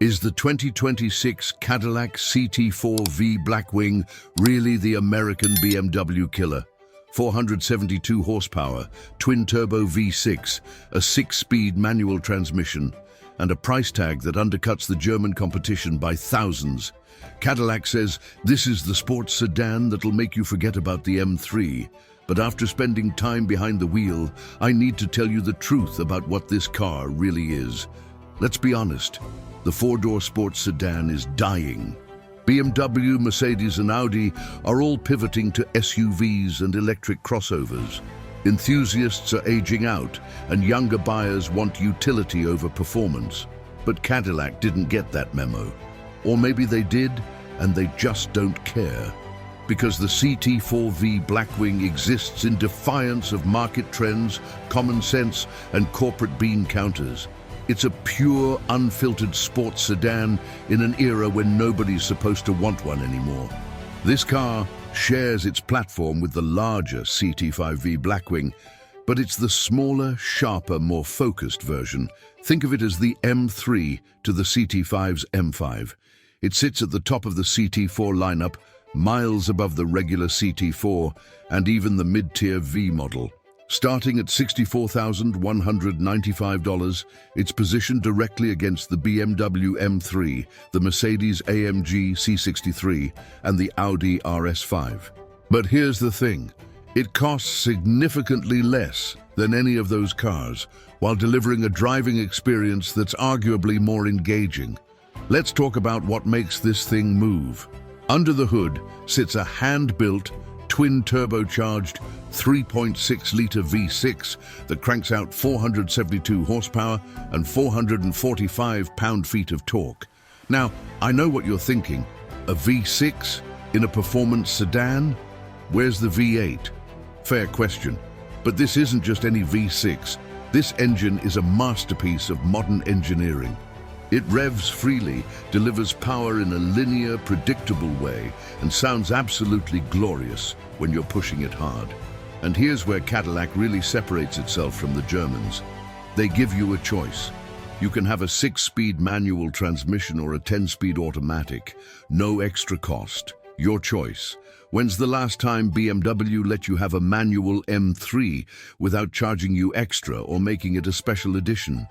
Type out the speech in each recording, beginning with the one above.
Is the 2026 Cadillac CT4-V Blackwing really the American BMW killer? 472 horsepower, twin-turbo V6, a 6-speed manual transmission, and a price tag that undercuts the German competition by thousands. Cadillac says this is the sports sedan that'll make you forget about the M3. But after spending time behind the wheel, I need to tell you the truth about what this car really is. Let's be honest. The four-door sports sedan is dying. BMW, Mercedes and Audi are all pivoting to SUVs and electric crossovers. Enthusiasts are aging out and younger buyers want utility over performance. But Cadillac didn't get that memo. Or maybe they did and they just don't care. Because the CT4-V Blackwing exists in defiance of market trends, common sense and corporate bean counters. It's a pure, unfiltered sports sedan in an era when nobody's supposed to want one anymore. This car shares its platform with the larger CT5-V Blackwing, but it's the smaller, sharper, more focused version. Think of it as the M3 to the CT5's M5. It sits at the top of the CT4 lineup, miles above the regular CT4 and even the mid-tier V model. Starting at $64,195, it's positioned directly against the BMW M3, the Mercedes AMG C63, and the Audi RS5. But here's the thing, it costs significantly less than any of those cars, while delivering a driving experience that's arguably more engaging. Let's talk about what makes this thing move. Under the hood sits a hand-built, twin-turbocharged 3.6-litre V6 that cranks out 472 horsepower and 445 pound-feet of torque. Now, I know what you're thinking. A V6 in a performance sedan? Where's the V8? Fair question. But this isn't just any V6. This engine is a masterpiece of modern engineering. It revs freely, delivers power in a linear, predictable way, and sounds absolutely glorious when you're pushing it hard. And here's where Cadillac really separates itself from the Germans. They give you a choice. You can have a 6-speed manual transmission or a 10-speed automatic. No extra cost. Your choice. When's the last time BMW let you have a manual M3 without charging you extra or making it a special edition?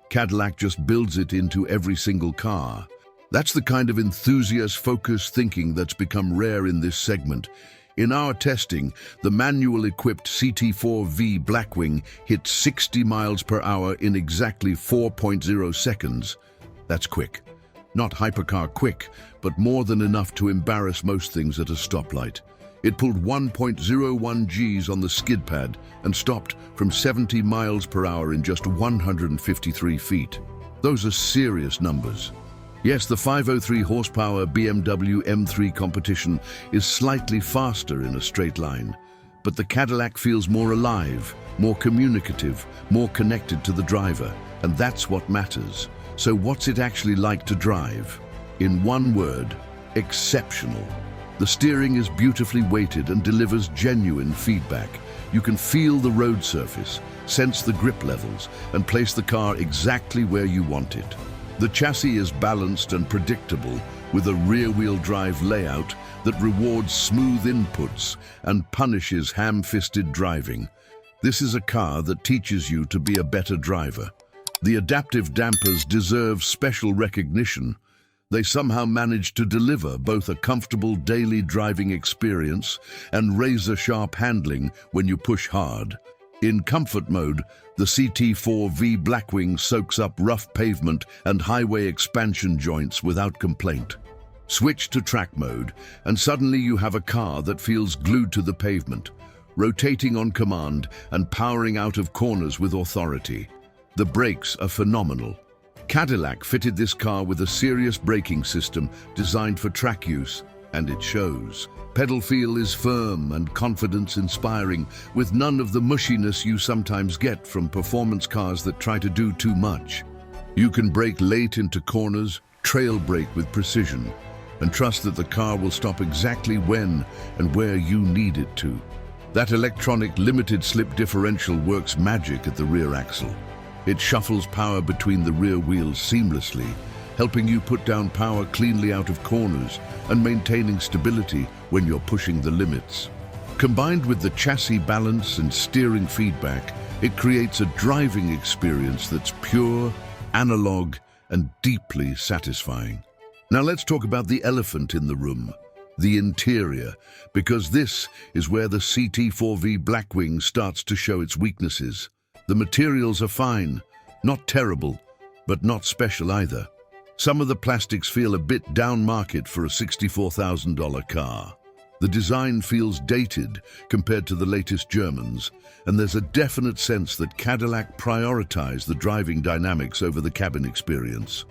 Cadillac just builds it into every single car. That's the kind of enthusiast-focused thinking that's become rare in this segment. In our testing, the manual-equipped CT4-V Blackwing hit 60 miles per hour in exactly 4.0 seconds. That's quick. Not hypercar quick, but more than enough to embarrass most things at a stoplight. It pulled 1.01 Gs on the skid pad and stopped from 70 miles per hour in just 153 feet. Those are serious numbers. Yes, the 503 horsepower BMW M3 competition is slightly faster in a straight line, but the Cadillac feels more alive, more communicative, more connected to the driver, and that's what matters. So what's it actually like to drive? In one word, exceptional. The steering is beautifully weighted and delivers genuine feedback. You can feel the road surface, sense the grip levels, and place the car exactly where you want it. The chassis is balanced and predictable, with a rear-wheel drive layout that rewards smooth inputs and punishes ham-fisted driving. This is a car that teaches you to be a better driver. The adaptive dampers deserve special recognition. They somehow manage to deliver both a comfortable daily driving experience and razor-sharp handling when you push hard. In comfort mode, the CT4-V Blackwing soaks up rough pavement and highway expansion joints without complaint. Switch to track mode, and suddenly you have a car that feels glued to the pavement, rotating on command and powering out of corners with authority. The brakes are phenomenal. Cadillac fitted this car with a serious braking system designed for track use, and it shows. Pedal feel is firm and confidence-inspiring, with none of the mushiness you sometimes get from performance cars that try to do too much. You can brake late into corners, trail brake with precision, and trust that the car will stop exactly when and where you need it to. That electronic limited slip differential works magic at the rear axle. It shuffles power between the rear wheels seamlessly, helping you put down power cleanly out of corners and maintaining stability when you're pushing the limits. Combined with the chassis balance and steering feedback, it creates a driving experience that's pure, analog, and deeply satisfying. Now let's talk about the elephant in the room, the interior, because this is where the CT4-V Blackwing starts to show its weaknesses. The materials are fine, not terrible, but not special either. Some of the plastics feel a bit down-market for a $64,000 car. The design feels dated compared to the latest Germans, and there's a definite sense that Cadillac prioritized the driving dynamics over the cabin experience.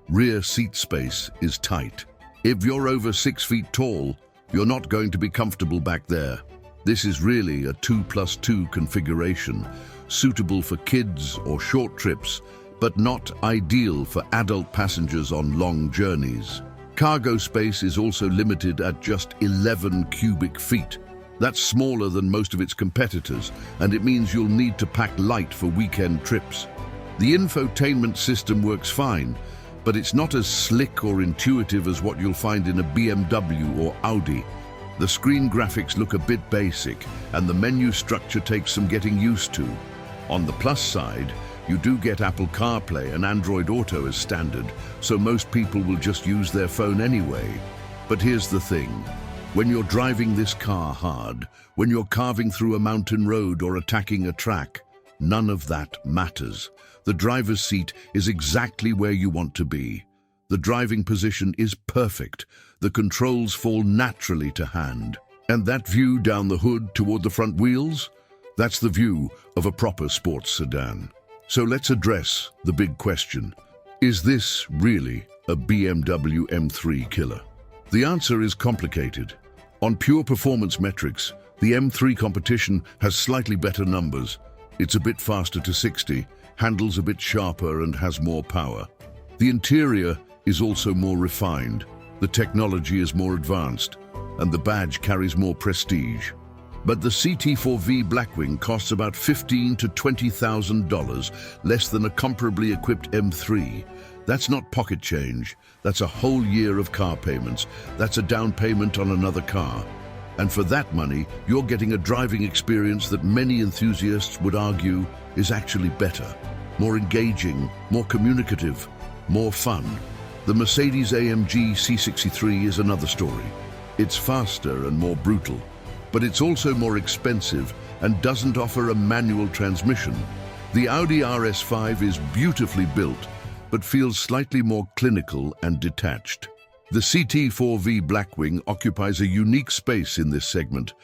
Rear seat space is tight. If you're over 6 feet tall, you're not going to be comfortable back there. This is really a 2+2 configuration, suitable for kids or short trips, but not ideal for adult passengers on long journeys. Cargo space is also limited at just 11 cubic feet. That's smaller than most of its competitors, and it means you'll need to pack light for weekend trips. The infotainment system works fine, but it's not as slick or intuitive as what you'll find in a BMW or Audi. The screen graphics look a bit basic, and the menu structure takes some getting used to. On the plus side, you do get Apple CarPlay and Android Auto as standard, so most people will just use their phone anyway. But here's the thing. When you're driving this car hard, when you're carving through a mountain road or attacking a track, none of that matters. The driver's seat is exactly where you want to be. The driving position is perfect. The controls fall naturally to hand. And that view down the hood toward the front wheels? That's the view of a proper sports sedan. So let's address the big question. Is this really a BMW M3 killer? The answer is complicated. On pure performance metrics, the M3 competition has slightly better numbers. It's a bit faster to 60, handles a bit sharper, and has more power. The interior is also more refined, the technology is more advanced, and the badge carries more prestige. But the CT4-V Blackwing costs about $15,000 to $20,000, less than a comparably equipped M3. That's not pocket change. That's a whole year of car payments. That's a down payment on another car. And for that money, you're getting a driving experience that many enthusiasts would argue is actually better, more engaging, more communicative, more fun. The Mercedes AMG C63 is another story. It's faster and more brutal, but it's also more expensive and doesn't offer a manual transmission. The Audi RS5 is beautifully built, but feels slightly more clinical and detached. The CT4-V Blackwing occupies a unique space in this segment.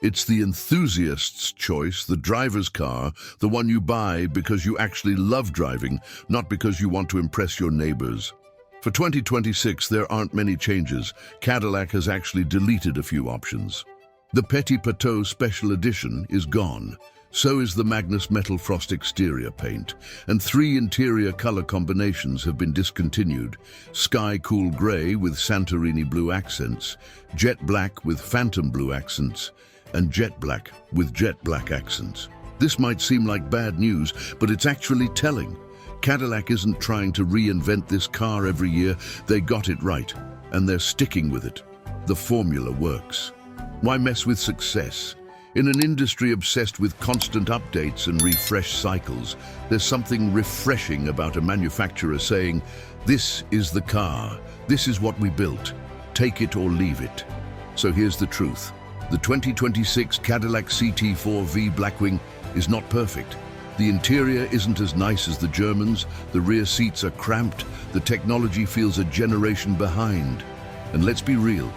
It's the enthusiast's choice, the driver's car, the one you buy because you actually love driving, not because you want to impress your neighbors. For 2026, there aren't many changes. Cadillac has actually deleted a few options. The Petit Plateau Special Edition is gone. So is the Magnus Metal Frost exterior paint, and 3 interior color combinations have been discontinued: Sky Cool Grey with Santorini blue accents, Jet Black with Phantom blue accents, and Jet Black with Jet Black accents. This might seem like bad news, but it's actually telling. Cadillac isn't trying to reinvent this car every year. They got it right, and they're sticking with it. The formula works. Why mess with success? In an industry obsessed with constant updates and refresh cycles, there's something refreshing about a manufacturer saying, "This is the car, this is what we built, take it or leave it." So here's the truth. The 2026 Cadillac CT4-V Blackwing is not perfect. The interior isn't as nice as the Germans, the rear seats are cramped, the technology feels a generation behind. And let's be real,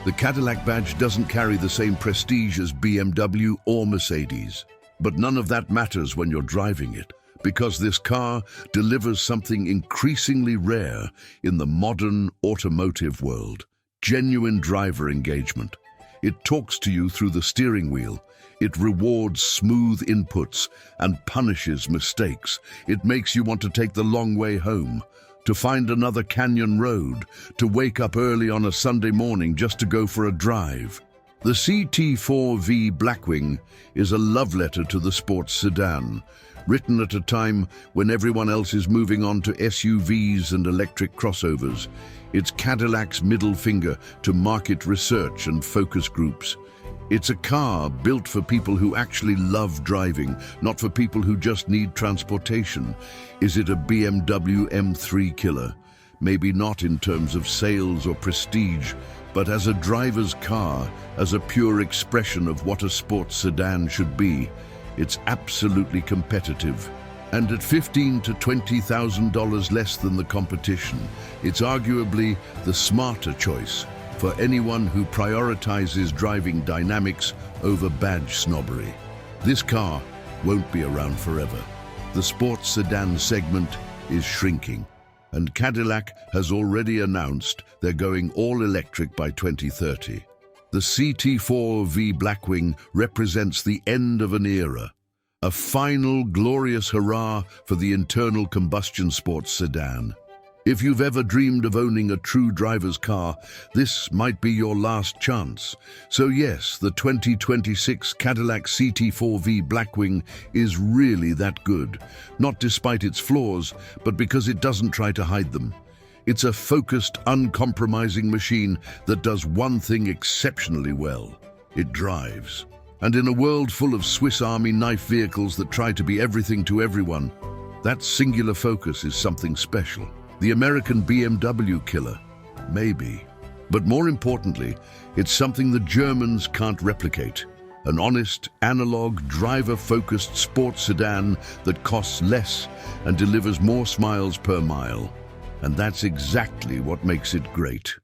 the Cadillac badge doesn't carry the same prestige as BMW or Mercedes. But none of that matters when you're driving it, because this car delivers something increasingly rare in the modern automotive world: genuine driver engagement. It talks to you through the steering wheel. It rewards smooth inputs and punishes mistakes. It makes you want to take the long way home, to find another canyon road, to wake up early on a Sunday morning just to go for a drive. The CT4-V Blackwing is a love letter to the sports sedan, written at a time when everyone else is moving on to SUVs and electric crossovers. It's Cadillac's middle finger to market research and focus groups. It's a car built for people who actually love driving, not for people who just need transportation. Is it a BMW M3 killer? Maybe not in terms of sales or prestige, but as a driver's car, as a pure expression of what a sports sedan should be. It's absolutely competitive. And at $15,000 to $20,000 less than the competition, it's arguably the smarter choice for anyone who prioritizes driving dynamics over badge snobbery. This car won't be around forever. The sports sedan segment is shrinking, and Cadillac has already announced they're going all electric by 2030. The CT4-V Blackwing represents the end of an era, a final glorious hurrah for the internal combustion sports sedan. If you've ever dreamed of owning a true driver's car, this might be your last chance. So yes, the 2026 Cadillac CT4-V Blackwing is really that good. Not despite its flaws, but because it doesn't try to hide them. It's a focused, uncompromising machine that does one thing exceptionally well. It drives. And in a world full of Swiss Army knife vehicles that try to be everything to everyone, that singular focus is something special. The American BMW killer? Maybe. But more importantly, it's something the Germans can't replicate. An honest, analog, driver-focused sports sedan that costs less and delivers more smiles per mile. And that's exactly what makes it great.